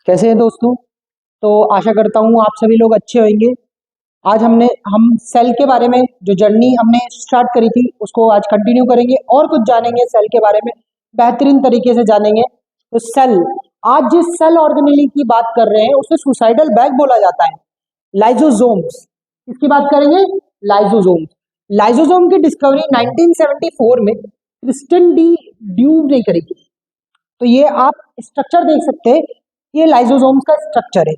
कैसे हैं दोस्तों। तो आशा करता हूँ आप सभी लोग अच्छे होंगे। आज हम सेल के बारे में जो जर्नी हमने स्टार्ट करी थी उसको आज कंटिन्यू करेंगे और कुछ जानेंगे सेल के बारे में, बेहतरीन तरीके से जानेंगे। तो सेल, आज जिस सेल ऑर्गेनेली की बात कर रहे हैं उसे सुसाइडल बैग बोला जाता है। लाइजोसोम्स, किसकी बात करेंगे? लाइजोसोम्स। लाइजोसोम की डिस्कवरी 1974 में क्रिस्टन डी ड्यूव ने करी थी। तो ये आप स्ट्रक्चर देख सकते हैं, ये लाइजोसोम्स का स्ट्रक्चर है।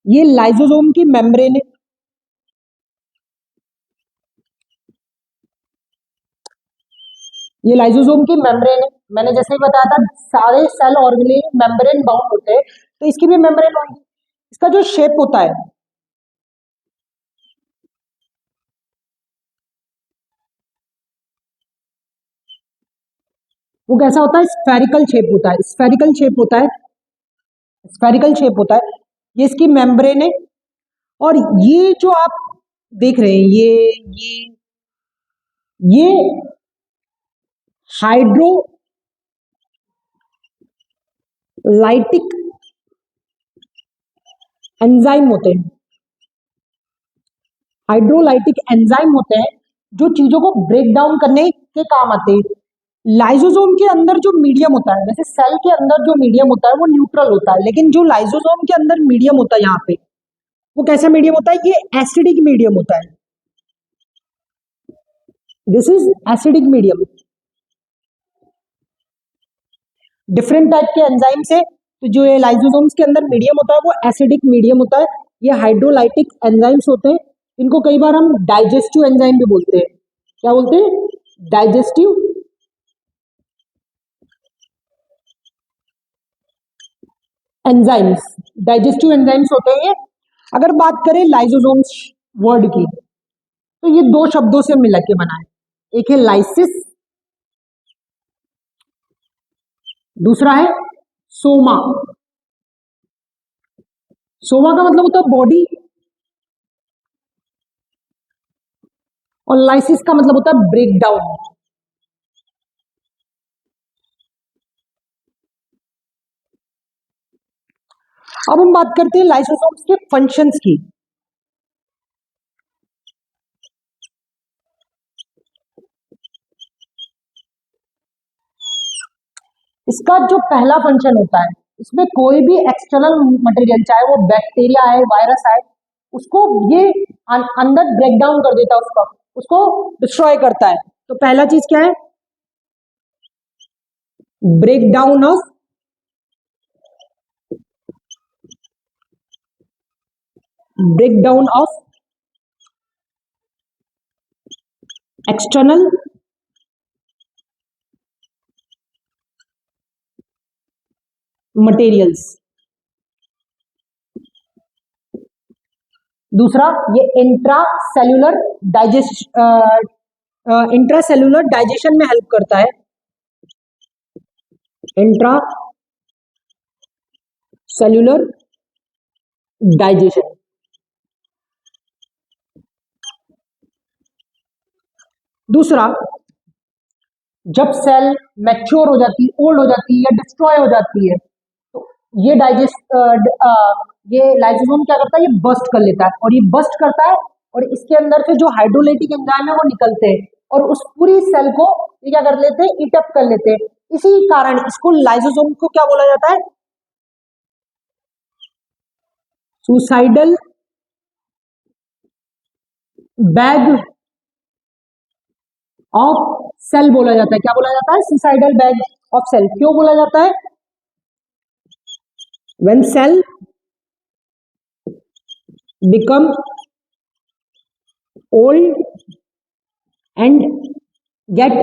ये लाइजोसोम की मेम्ब्रेन है। ये लाइजोसोम की मेम्ब्रेन है। मैंने जैसे ही बताया था सारे सेल ऑर्गेनेल मेम्ब्रेन बाउंड होते हैं, तो इसकी भी मेम्ब्रेन होगी। इसका जो शेप होता है वो कैसा होता है? स्फेरिकल शेप होता है। स्फेरिकल शेप होता है। स्फेरिकल शेप होता है। ये इसकी मेम्ब्रेन है। और ये जो आप देख रहे हैं, ये हाइड्रोलाइटिक एंजाइम होते हैं। हाइड्रोलाइटिक एंजाइम होते हैं जो चीजों को ब्रेक डाउन करने के काम आते हैं। लाइसोसोम के अंदर जो मीडियम होता है, जैसे सेल के अंदर जो मीडियम होता है वो न्यूट्रल होता है, लेकिन जो लाइसोसोम के अंदर मीडियम होता है यहाँ पे, वो कैसा मीडियम होता है? ये एसिडिक मीडियम होता है। This is acidic medium. Different type के एंजाइम से, तो जो ये लाइसोसोम्स के अंदर मीडियम होता है वो एसिडिक मीडियम होता है। ये हाइड्रोलाइटिक एंजाइम्स होते हैं। इनको कई बार हम डाइजेस्टिव एंजाइम भी बोलते हैं। क्या बोलते हैं? Digestive enzymes. डाइजेस्टिव एंजाइम्स होते हैं ये। अगर बात करें लाइसोसोम्स वर्ड की, तो ये दो शब्दों से मिला के बना है। एक है लाइसिस, दूसरा है सोमा। सोमा का मतलब होता है बॉडी, और लाइसिस का मतलब होता है ब्रेक डाउन। अब हम बात करते हैं लाइसोसोम्स के फंक्शंस की। इसका जो पहला फंक्शन होता है, इसमें कोई भी एक्सटर्नल मटेरियल, चाहे वो बैक्टीरिया है, वायरस है, उसको ये अंदर ब्रेक डाउन कर देता है, उसको डिस्ट्रॉय करता है। तो पहला चीज क्या है? Break down of break down of external materials. दूसरा, ये डाइजेस्ट इंट्रासेल्युलर डाइजेशन में हेल्प करता है। Intracellular digestion. दूसरा, जब सेल मैच्योर हो जाती है, ओल्ड हो जाती है या डिस्ट्रॉय हो जाती है, तो ये ये लाइसोसोम क्या करता है? ये बस्ट कर लेता है, और ये बस्ट करता है, और इसके अंदर से जो हाइड्रोलाइटिक एंजाइम है वो निकलते हैं, और उस पूरी सेल को ये क्या कर लेते हैं? ईट अप कर लेते हैं। इसी कारण इसको, लाइसोसोम को क्या बोला जाता है? सुसाइडल बैग ऑफ सेल बोला जाता है। क्या बोला जाता है? Suicidal bag of cell. क्यों बोला जाता है? When cell become old and get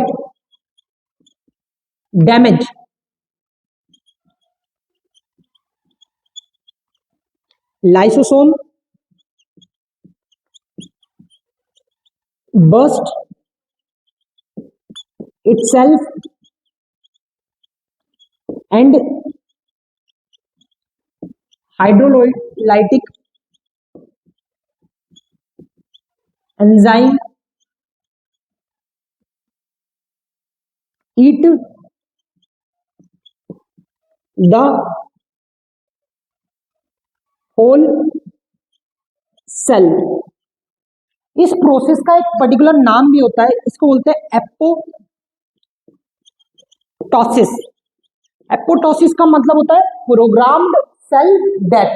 damaged, lysosome burst itself and hydrolytic enzyme eat the whole cell. इस प्रोसेस का एक पर्टिकुलर नाम भी होता है, इसको बोलते हैं एपोटोसिस। एपोटोसिस का मतलब होता है प्रोग्राम्ड सेल डेथ।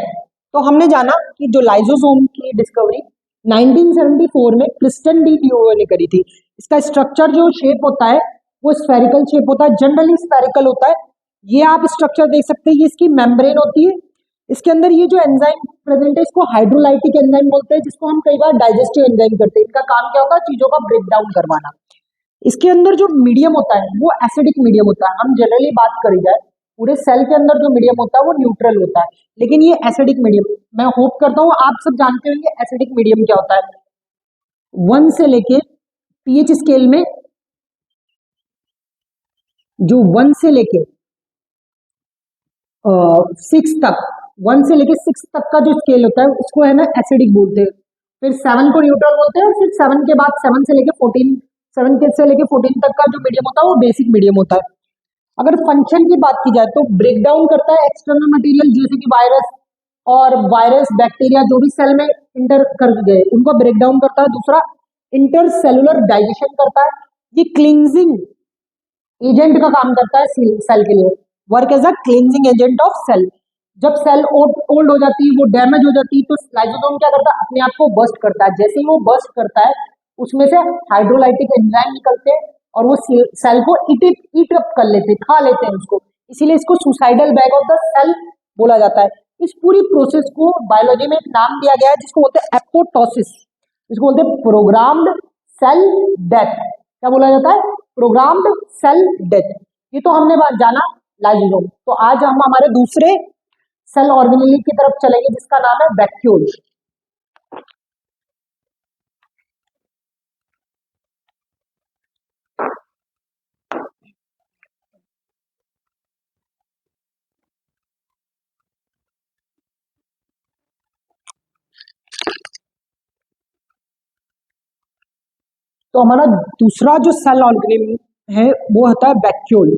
तो हमने जाना कि जो लाइसोसोम की डिस्कवरी 1974 में क्रिस्टन डी डियोवे ने करी थी। इसका स्ट्रक्चर जो शेप होता है वो स्फेरिकल शेप होता है, जनरली स्फेरिकल होता है। ये आप स्ट्रक्चर देख सकते हैं, ये इसकी मेम्ब्रेन होती है। इसके अंदर ये जो एंजाइम प्रेजेंट है इसको हाइड्रोलाइटिक एंजाइम बोलते हैं, जिसको हम कई बार डाइजेस्टिव एंजाइम करते हैं। इनका काम क्या होता है? चीजों का ब्रेक डाउन करवाना। इसके अंदर जो मीडियम होता है वो एसिडिक मीडियम होता है। हम जनरली बात करी जाए पूरे सेल के अंदर जो मीडियम होता है वो न्यूट्रल होता है, लेकिन ये एसिडिक मीडियम, मैं होप करता हूँ आप सब जानते होंगे एसिडिक मीडियम क्या होता है। 1 से लेके पीएच स्केल में जो 1 से लेके 6 तक, 1 से लेके 6 तक का जो स्केल होता है उसको है ना एसिडिक बोलते हैं। फिर 7 को न्यूट्रल बोलते हैं, और फिर 7 के बाद 7 से लेके 14, 7 के से लेके 14 तक का जो मीडियम होता है वो बेसिक मीडियम होता है। अगर फंक्शन की बात की जाए तो ब्रेक डाउन करता है एक्सटर्नल मटेरियल, जैसे कि वायरस बैक्टीरिया जो भी सेल में इंटर कर गए उनको ब्रेक डाउन करता है। दूसरा इंटरसेलुलर डाइजेशन करता है, ये क्लींजिंग एजेंट का काम करता है सेल के लिए, work as a cleansing agent of cell. जब सेल ओल्ड हो जाती है, वो डैमेज हो जाती है, तो लाइसोसोम क्या करता है? अपने आप को बर्स्ट करता है। जैसे ही वो बर्स्ट करता है उसमें से हाइड्रोलाइटिक एंजाइम निकलते हैं और वो सेल को ईट अप कर लेते हैं, खा लेते हैं उसको। इसीलिए इसको suicidal bag of the cell बोला जाता है। इस पूरी प्रोसेस को बायोलॉजी में एक नाम दिया गया है जिसको बोलते हैं एपोटोसिस, इसको बोलते हैं प्रोग्राम्ड सेल डेथ। क्या बोला जाता है? Programmed cell death. ये तो हमने बात जाना लाइसोसोम। तो आज हम हमारे दूसरे सेल ऑर्गेनेल की तरफ चलेंगे जिसका नाम है वैक्यूल। तो हमारा दूसरा जो सेल ऑर्गेनेल है वो होता है वैक्यूल।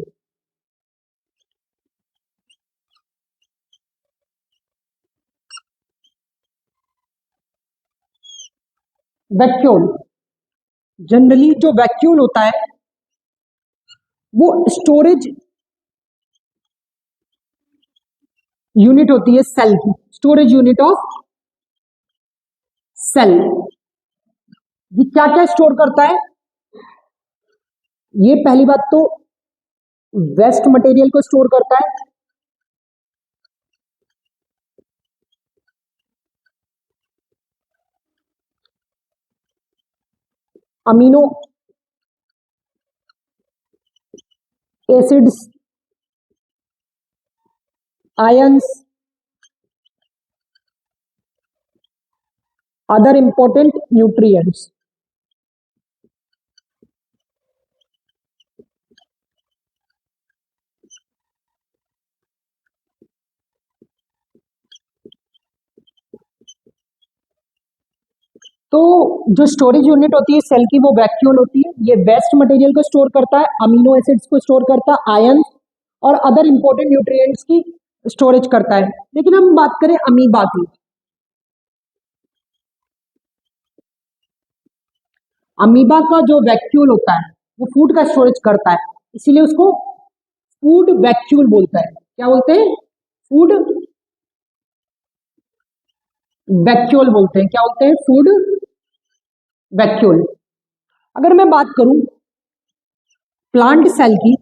वैक्यूल जनरली जो वैक्यूल होता है वो स्टोरेज यूनिट होती है सेल की, स्टोरेज यूनिट ऑफ सेल। ये क्या क्या स्टोर करता है? ये पहली बात तो वेस्ट मटेरियल को स्टोर करता है, amino acids, ions, other important nutrients. तो जो स्टोरेज यूनिट होती है सेल की वो वैक्यूल होती है। ये वेस्ट मटेरियल को स्टोर करता है, अमीनो एसिड्स को स्टोर करता है, आयंस और अदर इंपॉर्टेंट न्यूट्रिएंट्स की स्टोरेज करता है। लेकिन हम बात करें अमीबा की, अमीबा का जो वैक्यूल होता है वो फूड का स्टोरेज करता है, इसीलिए उसको फूड वैक्यूल बोलता है। क्या बोलते हैं? फूड वैक्यूल बोलते हैं। क्या बोलते हैं? Food vacuole. अगर मैं बात करूं प्लांट सेल की,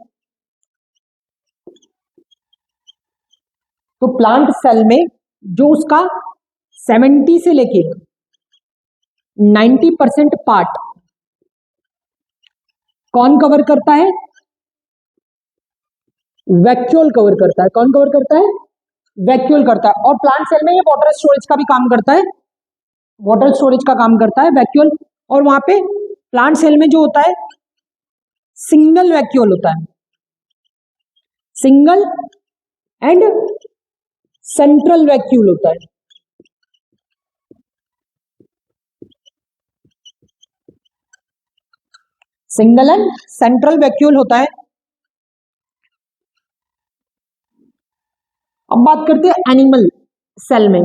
तो प्लांट सेल में जो उसका 70 से लेके 90% पार्ट कौन कवर करता है? वैक्यूल कवर करता है। कौन कवर करता है? वैक्यूल करता है। और प्लांट सेल में ये वाटर स्टोरेज का भी काम करता है, वाटर स्टोरेज का काम करता है वैक्यूल। और वहां पे प्लांट सेल में जो होता है सिंगल वैक्यूल होता है, सिंगल एंड सेंट्रल वैक्यूल होता है। सिंगल एंड सेंट्रल वैक्यूल होता है। अब बात करते हैं एनिमल सेल में।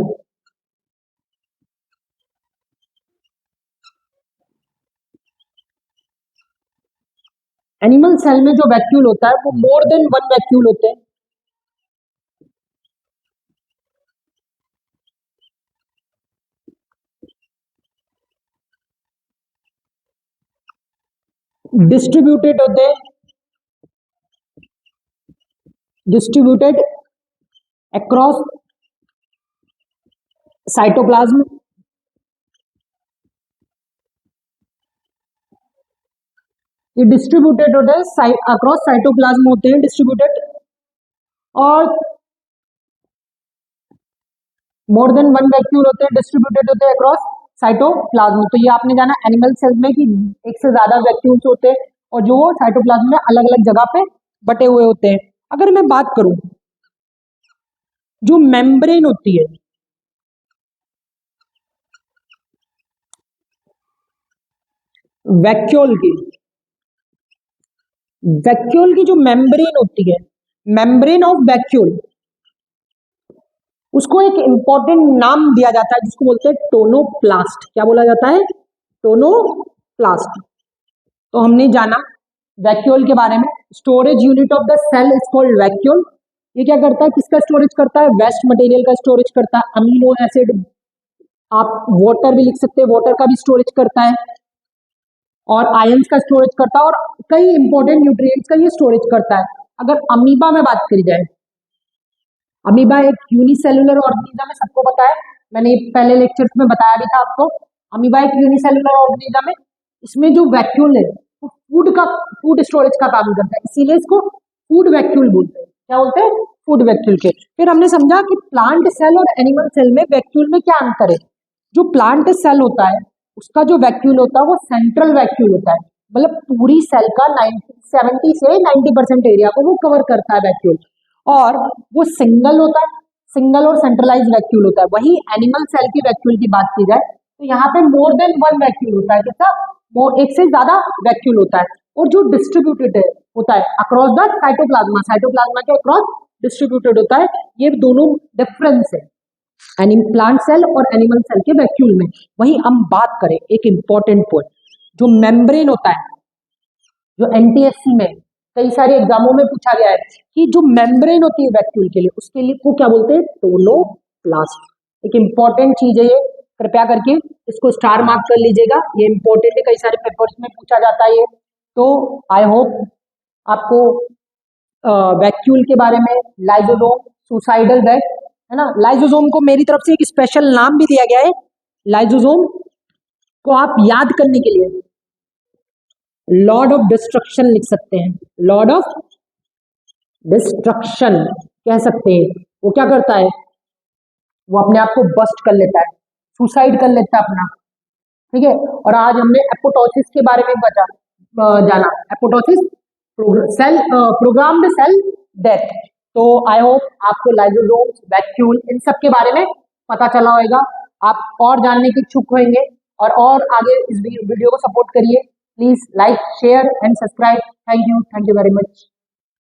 एनिमल सेल में जो वैक्यूल होता है वो मोर देन वन वैक्यूल होते हैं। डिस्ट्रीब्यूटेड होते हैं, डिस्ट्रीब्यूटेड अक्रॉस साइटोप्लाज्म, ये डिस्ट्रीब्यूटेड होते हैं अक्रॉस साइटोप्लाज्म होते हैं डिस्ट्रीब्यूटेड, और मोर देन वन वैक्यूल होते हैं, डिस्ट्रीब्यूटेड होते हैं अक्रॉस साइटोप्लाज्म। तो ये आपने जाना एनिमल सेल में कि एक से ज्यादा वैक्यूल्स होते हैं और जो साइटोप्लाज्म में अलग अलग जगह पे बटे हुए होते हैं। अगर मैं बात करूं जो मेम्ब्रेन होती है, वैक्यूल की, वैक्यूल की जो मेम्ब्रेन होती है, मेम्ब्रेन ऑफ वैक्यूल, उसको एक इंपॉर्टेंट नाम दिया जाता है जिसको बोलते हैं टोनोप्लास्ट। क्या बोला जाता है? टोनोप्लास्ट। तो हमने जाना वैक्यूल के बारे में। Storage unit of the cell is called vacuole. ये क्या करता है? किसका स्टोरेज करता है? वेस्ट मटेरियल का स्टोरेज करता है। अमीनो एसिड, आप वाटर भी लिख सकते हैं, वाटर का भी स्टोरेज करता है, और आयंस का स्टोरेज करता है, और कई इंपॉर्टेंट न्यूट्रिएंट्स का ये स्टोरेज करता है। अगर अमीबा में बात करी जाए, अमीबा एक यूनिसेलुलर ऑर्गेनिज्म है, सबको पता है, मैंने पहले लेक्चर्स में बताया भी था आपको। अमीबा एक यूनिसेलुलर ऑर्गेनिज्म है। इसमें जो वैक्यूल है वो फूड स्टोरेज का काम करता है, इसीलिए इसको फूड वैक्यूल बोलते हैं। क्या बोलते हैं? फूड वैक्यूल के। फिर हमने समझा कि प्लांट सेल और एनिमल सेल में वैक्यूल में क्या अंतर है। जो प्लांट सेल होता है उसका जो वैक्यूल होता है वो सेंट्रल वैक्यूल होता है, मतलब पूरी सेल का 70 से 90% एरिया को वो कवर करता है वैक्यूल, और वो सिंगल होता है, सिंगल और सेंट्रलाइज वैक्यूल होता है। वही एनिमल सेल की वैक्यूल की बात की जाए तो यहाँ पे मोर देन वन वैक्यूल होता है। कितना? एक से ज्यादा वैक्यूल होता है, और जो डिस्ट्रीब्यूटेड होता है अक्रॉस द साइटोप्लाज्मा, साइटोप्लाज्मा के अक्रॉस डिस्ट्रीब्यूटेड होता है। ये दोनों डिफरेंस है प्लांट सेल और एनिमल सेल के वैक्यूल में। वहीं हम बात करें एक इंपॉर्टेंट पॉइंट, जो मेम्ब्रेन होता है, जो एनटीएससी में कई सारे एग्जामों में पूछा गया है कि जो मेम्ब्रेन होती है वैक्यूल के लिए, उसके लिए वो क्या बोलते हैं? टोनोप्लास्ट। एक इंपॉर्टेंट चीज है ये, कृपया करके इसको स्टार मार्क कर लीजिएगा, ये इंपॉर्टेंट है, कई सारे पेपर्स में पूछा जाता है ये। तो आई होप आपको वैक्यूल के बारे में, लाइजोसोम, सुसाइडल बैग, है ना, लाइजोसोम को मेरी तरफ से एक स्पेशल नाम भी दिया गया है। लाइजोसोम को आप याद करने के लिए लॉर्ड ऑफ डिस्ट्रक्शन लिख सकते हैं, लॉर्ड ऑफ डिस्ट्रक्शन कह सकते हैं। वो क्या करता है? वो अपने आप को बस्ट कर लेता है, सुसाइड कर लेता है अपना, ठीक है। और आज हमने एपोटोसिस के बारे में जाना, apoptosis cell programmed cell death. तो आई होप आपको लाइसोसोम, वैक्यूल, इन सब के बारे में पता चला होगा। आप और जानने के इच्छुक होंगे और आगे इस वीडियो को सपोर्ट करिए। Please like, share and subscribe. Thank you very much.